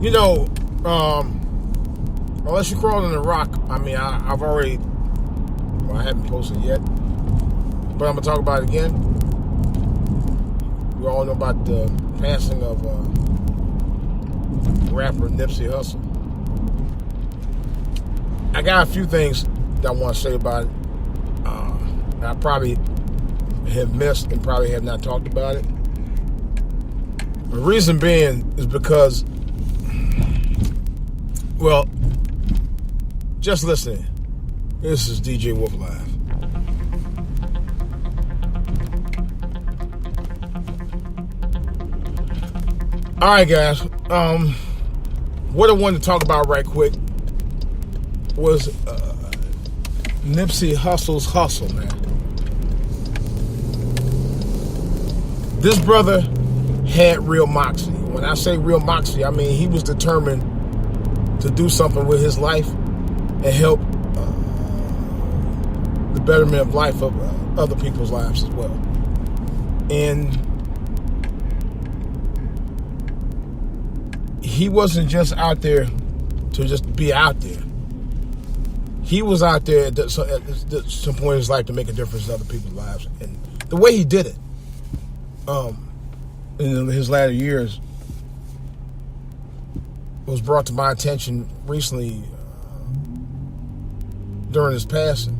You know, unless you're crawling in a rock, I mean, I've already, well, I haven't posted yet, but I'm going to talk about it again. We all know about the passing of rapper Nipsey Hussle. I got a few things that I want to say about it. I probably have missed and probably have not talked about it. The reason being is because, well, just listening. This is DJ Wolf Live. All right, guys. What I wanted to talk about right quick was Nipsey Hussle's hustle, man. This brother had real moxie. When I say real moxie, I mean he was determined to do something with his life and help the betterment of life of other people's lives as well. And he wasn't just out there to just be out there. He was out there at some point in his life to make a difference in other people's lives. And the way he did it, in his latter years, was brought to my attention recently during his passing.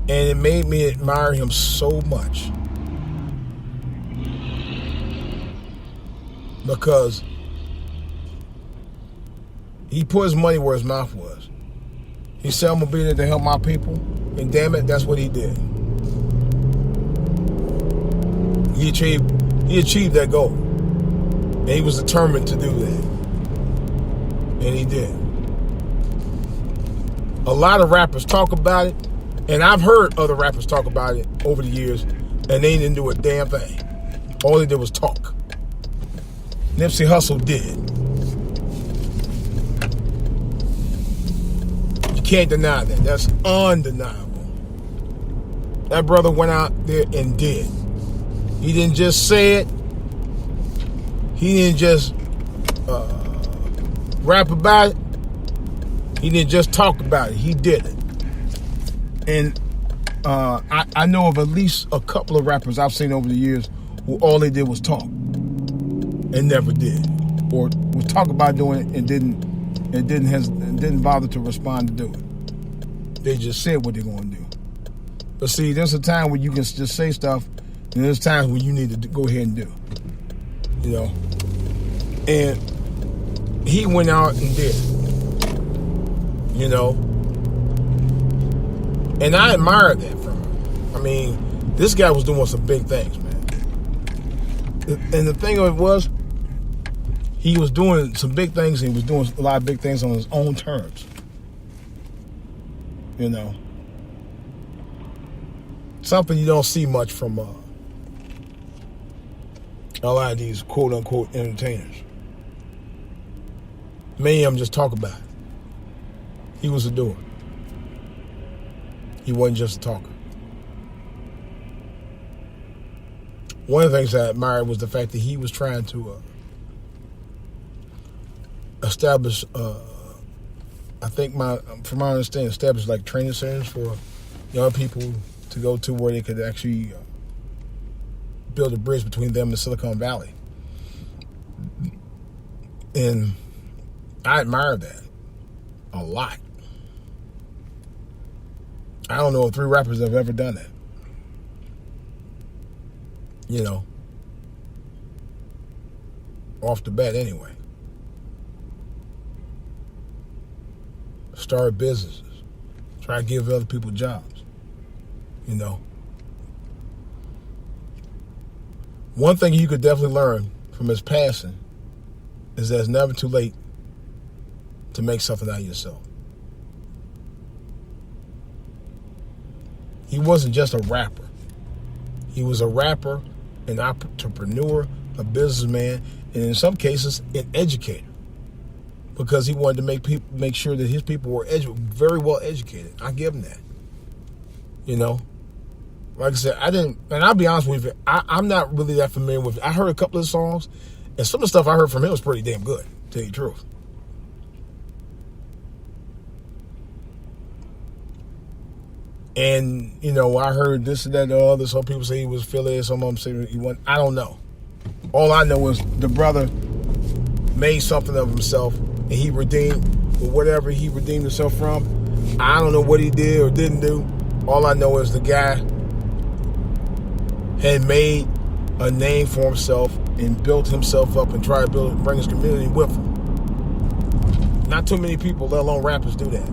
And it made me admire him so much. Because he put his money where his mouth was. He said, I'm going to be there to help my people. And damn it, that's what he did. He achieved that goal. And he was determined to do that. And he did. A lot of rappers talk about it. And I've heard other rappers talk about it over the years. And they didn't do a damn thing. All they did was talk. Nipsey Hussle did. You can't deny that. That's undeniable. That brother went out there and did. He didn't just say it. He didn't just rap about it. He didn't just talk about it. He did it. And I know of at least a couple of rappers I've seen over the years who all they did was talk and never did, or would talk about doing it and didn't bother to respond to do it. They just said what they're going to do. But see, there's a time when you can just say stuff, and there's times when you need to go ahead and do. You know, and he went out and did. You know, and I admire that from him. I mean, this guy was doing some big things, man. And the thing of it was, he was doing some big things, and he was doing a lot of big things on his own terms. You know, something you don't see much from a lot of these quote-unquote entertainers. Many of them just talk about it. He was a doer. He wasn't just a talker. One of the things I admired was the fact that he was trying to establish, I think from my understanding, establish like training centers for young people to go to where they could actually build a bridge between them and Silicon Valley. And I admire that a lot. I don't know if 3 rappers have ever done that. You know, off the bat anyway. Start businesses. Try to give other people jobs. You know. One thing you could definitely learn from his passing is that it's never too late to make something out of yourself. He wasn't just a rapper. He was a rapper, an entrepreneur, a businessman, and in some cases, an educator. Because he wanted to make sure that his people were very well educated. I give him that. You know? Like I said, and I'll be honest with you, I'm not really that familiar with it. I heard a couple of songs, And some of the stuff I heard from him was pretty damn good, to tell you the truth. And, you know, I heard this and that and the other. Some people say he was Philly, some of them say he wasn't. I don't know. All I know is the brother made something of himself, and he redeemed, or whatever he redeemed himself from. I don't know what he did or didn't do. All I know is the guy had made a name for himself and built himself up and tried to bring his community with him. Not too many people, let alone rappers, do that.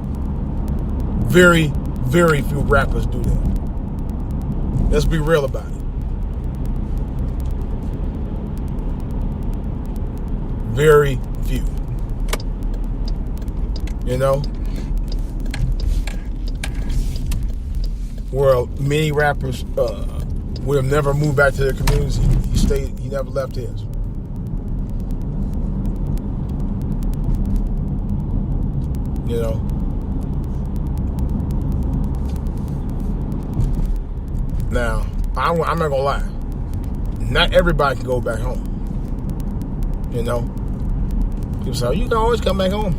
Very, very few rappers do that. Let's be real about it. Very few. You know? Where many rappers would have never moved back to their communities. He never left his. You know? Now, I'm not gonna lie. Not everybody can go back home. You know? People say, oh, you can always come back home.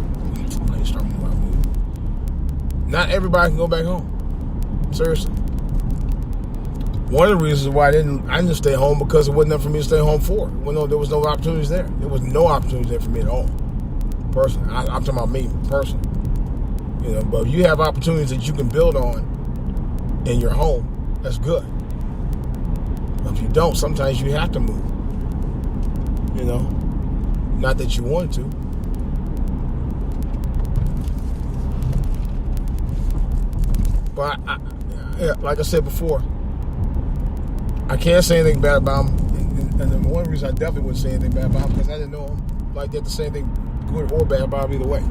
Not everybody can go back home. Seriously. One of the reasons why I didn't stay home, because it wasn't enough for me to stay home for. There was no opportunities there. There was no opportunities there for me at all. Personally. I'm talking about me, personally. You know, but if you have opportunities that you can build on in your home, that's good. But if you don't, sometimes you have to move. You know? Not that you want to. But like I said before, I can't say anything bad about him. And the one reason I definitely wouldn't say anything bad about him, because I didn't know him like that to say anything good or bad about him either way.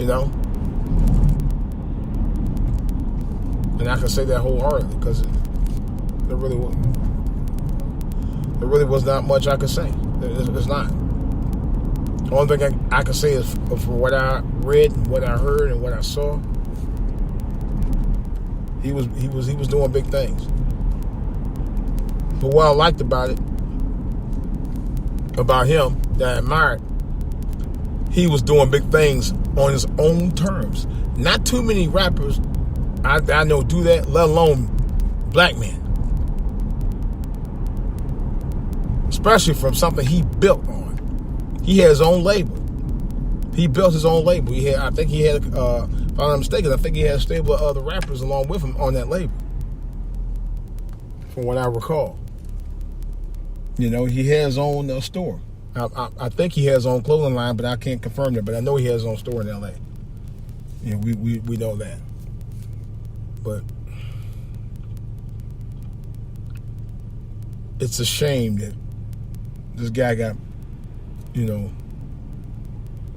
You know? And I can say that wholeheartedly, because there really was not much I could say. It's not. The only thing I can say is from what I read, and what I heard, and what I saw, he was doing big things. But what I liked about him, that I admired, he was doing big things on his own terms. Not too many rappers I know do that, let alone black men. Especially from something he built on. He had his own label. He built his own label. I think he had, if I'm not mistaken, I think he had a stable of other rappers along with him on that label. From what I recall. You know, he had his own store. I think he has his own clothing line, but I can't confirm that. But I know he has his own store in L.A. Yeah, we know that. But it's a shame that this guy got, you know,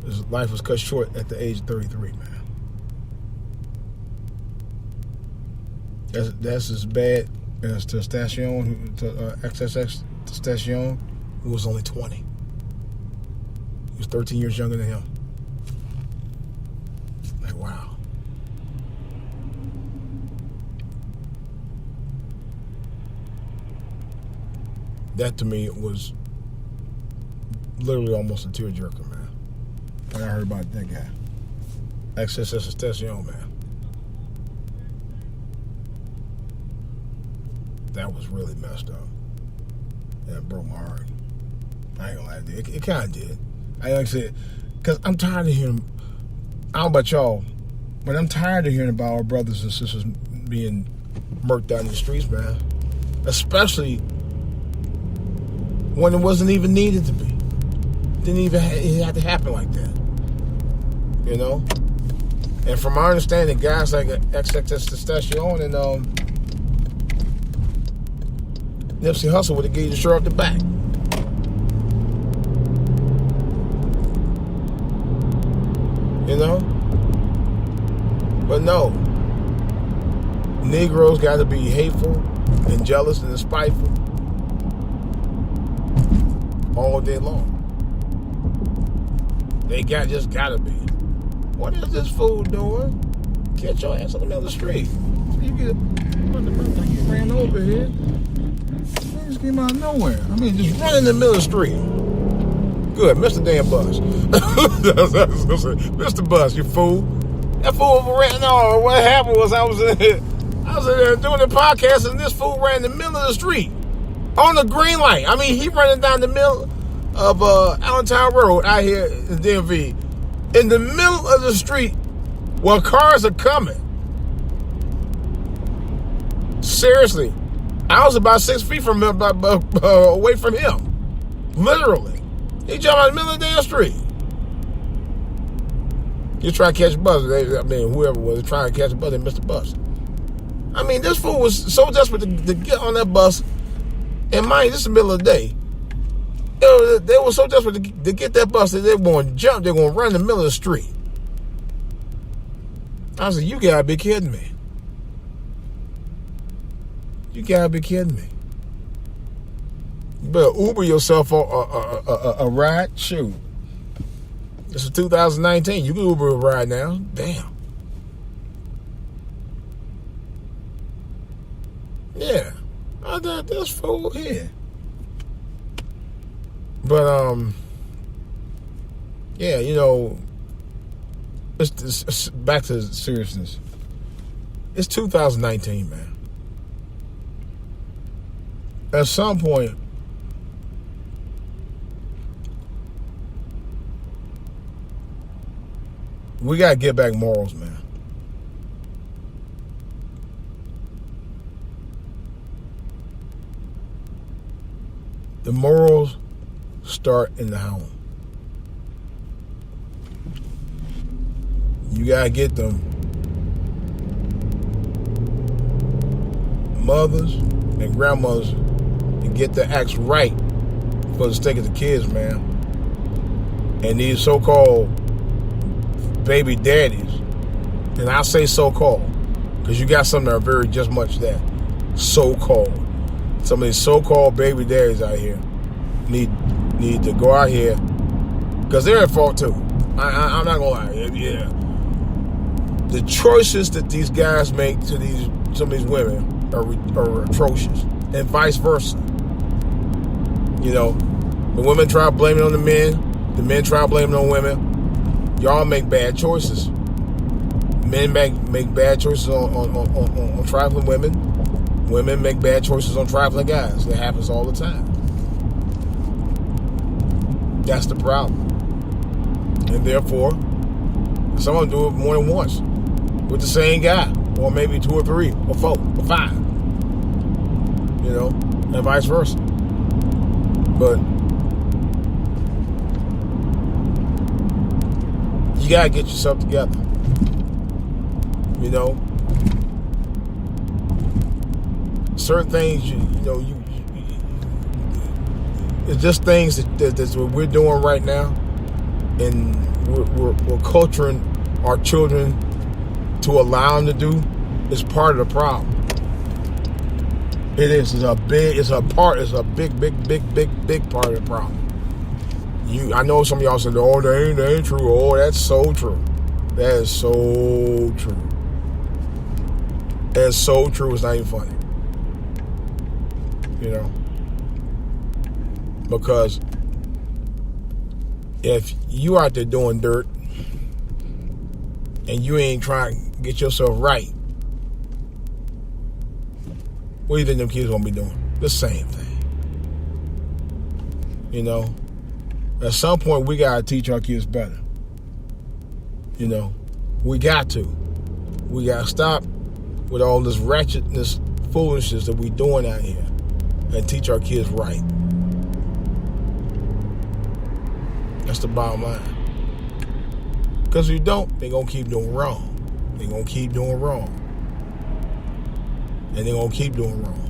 his life was cut short at the age of 33, man. That's as bad as Testacion, XXX Testacion, who was only 20. He was 13 years younger than him. Like, wow. That to me was literally almost a tearjerker, man. When I heard about that guy. XXX Testacion, man. That was really messed up. That broke my heart. I ain't gonna lie to you. It kind of did. I like I said, because I'm tired of hearing, I don't know about y'all, but I'm tired of hearing about our brothers and sisters being murked down in the streets, man. Especially when it wasn't even needed to be. It had to happen like that. You know? And from my understanding, guys like XXXTentacion and Nipsey Hussle would have gave you the shirt off the back. You know? But no. Negroes got to be hateful and jealous and spiteful all day long. They just gotta be. What is this fool doing? Get your ass on the middle of the street. You ran over here. This came out of nowhere. I mean, just running in the middle of the street. Good, Mr. Damn Bus. Mr. Bus, you fool. That fool ran. No, what happened was I was in there doing the podcast, and this fool ran in the middle of the street on the green light. I mean, he running down the middle of Allentown Road out here in DMV, in the middle of the street while cars are coming. Seriously, I was about 6 feet from him, away from him. Literally. He jumped out in the middle of the damn street. You try to catch a bus. I mean, whoever was trying to catch a bus, they missed the bus. I mean, this fool was so desperate to get on that bus. And mind, this is the middle of the day. They were so desperate to get that bus that they were going to jump. They're going to run in the middle of the street. I said, you got to be kidding me. You got to be kidding me. You better Uber yourself a ride. Shoot. This is 2019. You can Uber a ride now. Damn. Yeah. I thought this fool here. But, yeah, you know, it's back to seriousness. It's 2019, man. At some point, we got to get back morals, man. The morals start in the home. You got to get them mothers and grandmothers and get the acts right for the sake of the kids, man. And these so-called baby daddies, and I say so-called because you got some that are very just much that so-called. Some of these so-called baby daddies out here need to go out here because they're at fault too. I'm not gonna lie. Yeah, the choices that these guys make to some of these women are atrocious, and vice versa. You know, the women try to blame it on the men try to blame it on women. Y'all make bad choices. Men make bad choices on trifling women. Women make bad choices on trifling guys. That happens all the time. That's the problem. And therefore, some of them do it more than once with the same guy, or maybe 2 or 3 or 4 or 5. You know, and vice versa. But you gotta get yourself together. You know, certain things, you know, it's just things that's what we're doing right now, and we're culturing our children to allow them to do is part of the problem. It is. It's a big part of the problem. I know some of y'all said, "Oh, that ain't true." Oh, that's so true. That is so true. That's so true. It's not even funny. You know, because if you out there doing dirt and you ain't trying to get yourself right, what do you think them kids gonna be doing? The same thing. You know, at some point we gotta teach our kids better. You know, we got to stop with all this ratchetness, foolishness that we doing out here, and teach our kids right. That's the bottom line. Because if you don't, they're going to keep doing wrong. They're going to keep doing wrong. And they're going to keep doing wrong.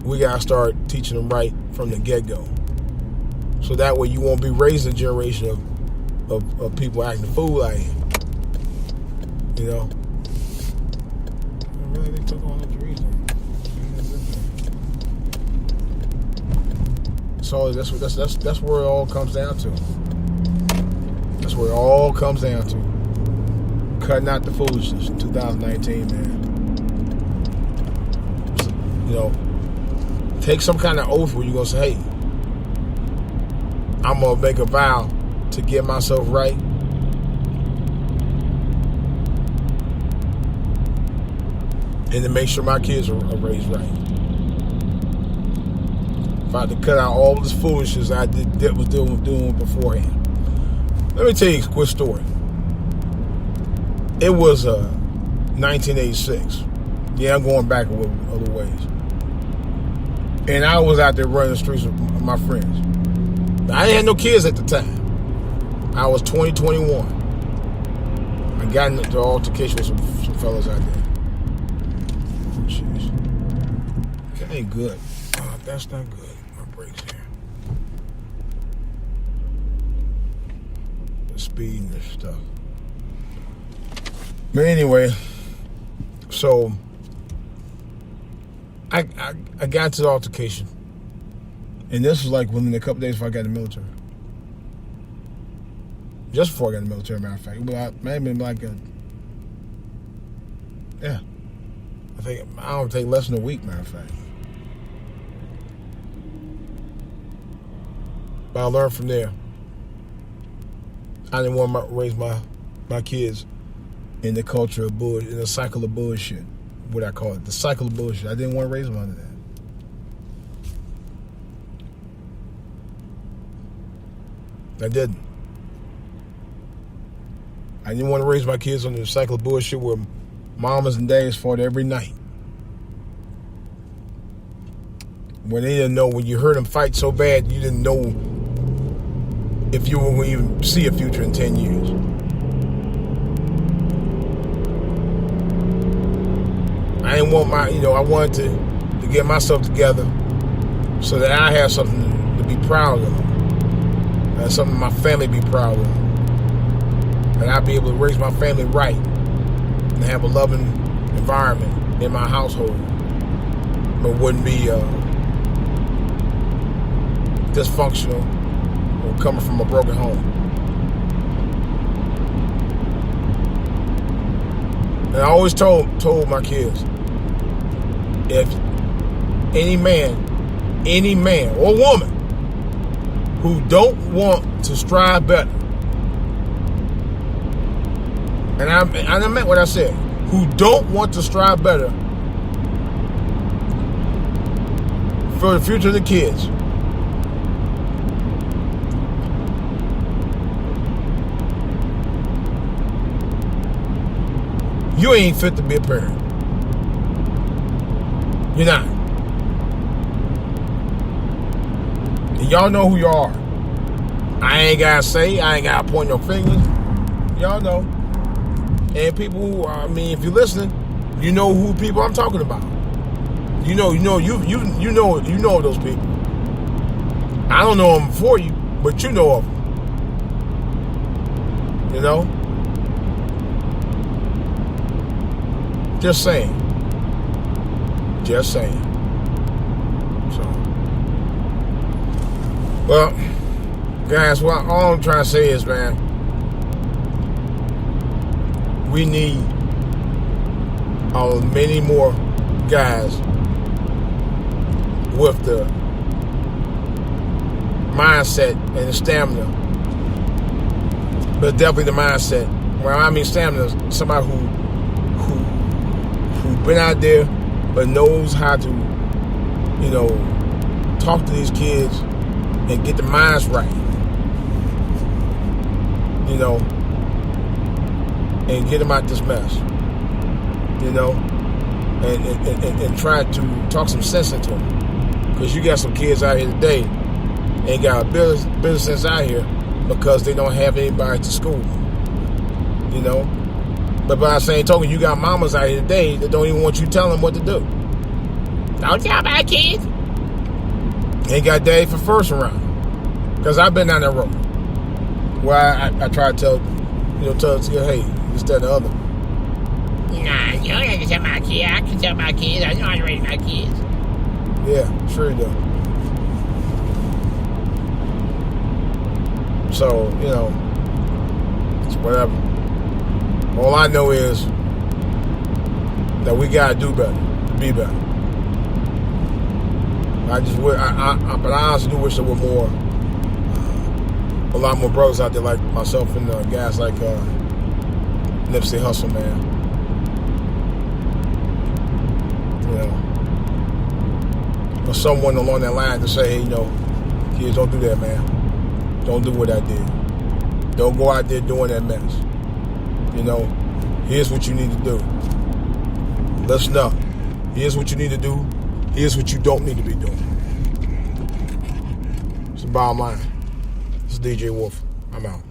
We got to start teaching them right from the get-go. So that way you won't be raising a generation of people acting a fool out here. You know? Really, they took all the trees. So that's where it all comes down to. That's where it all comes down to. Cutting out the foolishness in 2019, man. You know, take some kind of oath where you're going to say, hey, I'm going to make a vow to get myself right. And to make sure my kids are raised right. If I had to cut out all this foolishness I was doing beforehand. Let me tell you a quick story. It was 1986. Yeah, I'm going back a little ways. And I was out there running the streets with my friends. I didn't have no kids at the time. I was 21. I got into altercation with some fellas out there. Oh, jeez. That ain't good. Oh, that's not good. My brakes here. The speed and stuff. But anyway, so I got to the altercation. And this was like within a couple days before I got in the military. Just before I got in the military, matter of fact. It may have been like I don't take less than a week, matter of fact. But I learned from there. I didn't want to raise my kids in the culture of bullshit, in the cycle of bullshit. What I call it, the cycle of bullshit. I didn't want to raise them under that. I didn't. I didn't want to raise my kids under the cycle of bullshit where mamas and daddies fought every night. When they didn't know, when you heard them fight so bad, you didn't know if you were going to even see a future in 10 years. I didn't want I wanted to get myself together so that I have something to be proud of. And something my family be proud of. And I'd be able to raise my family right and have a loving environment in my household. But wouldn't be dysfunctional or coming from a broken home. And I always told my kids, if any man or woman who don't want to strive better, and I meant what I said, who don't want to strive better for the future of the kids, you ain't fit to be a parent. You're not. And y'all know who you are. I ain't gotta say, I ain't gotta point no fingers. Y'all know. And people who, if you're listening, you know who people I'm talking about. You know those people. I don't know them for you, but you know of them. You know? Just saying. So, well, guys, all I'm trying to say is, man, we need many more guys with the mindset and the stamina, but definitely the mindset. When I mean stamina, somebody who been out there but knows how to, talk to these kids and get the minds right, and get them out this mess, and try to talk some sense into them. Because you got some kids out here today ain't got a business sense out here because they don't have anybody to school, But by the same token, you got mamas out here today that don't even want you telling them what to do. Don't tell my kids. Ain't got daddy for first around. Because I've been down that road. Where I try to tell hey, this, that, and the other. Nah, you don't have to tell my kids. I can tell my kids. I know how to raise my kids. Yeah, sure you do. So, it's whatever. All I know is that we gotta do better, to be better. But I honestly do wish there were more, a lot more brothers out there like myself and guys like Nipsey Hussle, man. You know, or someone along that line to say, hey, you know, kids, don't do that, man. Don't do what I did. Don't go out there doing that mess. You know, here's what you need to do. Listen up. Here's what you need to do. Here's what you don't need to be doing. It's the bottom line. This is DJ Wolf. I'm out.